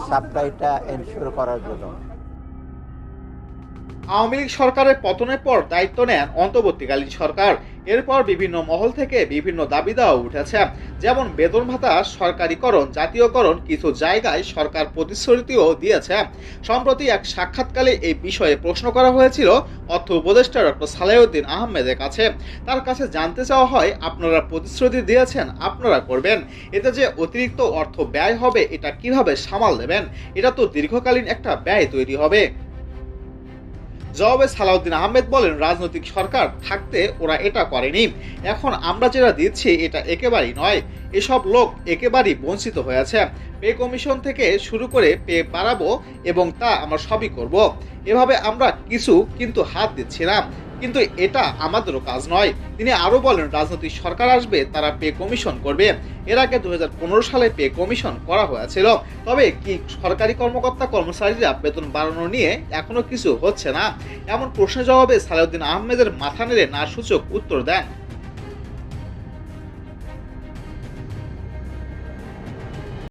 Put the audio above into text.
সাপ্লাইটা ensure করার জন্য। আওয়ামী লীগ সরকারের পতনের পর দায়িত্ব নেন অন্তর্বর্তীকালীন সরকার। এরপর বিভিন্ন মহল থেকে বিভিন্ন দাবি দেওয়া উঠেছে, যেমন বেতন ভাতা সরকারিকরণ, জাতীয়করণ, কিছু জায়গায় সরকার প্রতিশ্রুতিও দিয়েছে। সম্প্রতি এক সাক্ষাৎকালে এই বিষয়ে প্রশ্ন করা হয়েছিল অর্থ উপদেষ্টা ডক্টর সালেউদ্দিন আহমেদের কাছে। তার কাছে জানতে চাওয়া হয়, আপনারা প্রতিশ্রুতি দিয়েছেন, আপনারা করবেন, এতে যে অতিরিক্ত অর্থ ব্যয় হবে এটা কিভাবে সামাল দেবেন? এটা তো দীর্ঘকালীন একটা ব্যয় তৈরি হবে। জবাবে সালাউদ্দিন আহমেদ বলেন, রাজনৈতিক সরকার থাকতে ওরা এটা করেনি। এখন আমরা যেটা দিচ্ছি এটা একেবারেই নয়। এসব লোক একেবারেই বঞ্চিত হয়েছে। পে কমিশন থেকে শুরু করে পে বাড়াবো এবং তা আমরা সবই করব। এভাবে আমরা কিছু কিন্তু হাত দিচ্ছি না, কিন্তু এটা আমাদেরও কাজ নয়। তিনি আরো বলেন, রাজনৈতিক সরকার আসবে, তারা পে কমিশন করবে। এর আগে 2015 সালে পে কমিশন করা হয়েছিল। তবে কি সরকারি কর্মকর্তা কর্মচারীরা বেতন বাড়ানো নিয়ে এখনো কিছু হচ্ছে না? এমন প্রশ্নের জবাবে সালেউদ্দিন আহমেদের মাথা নেড়ে না সূচক উত্তর দেন,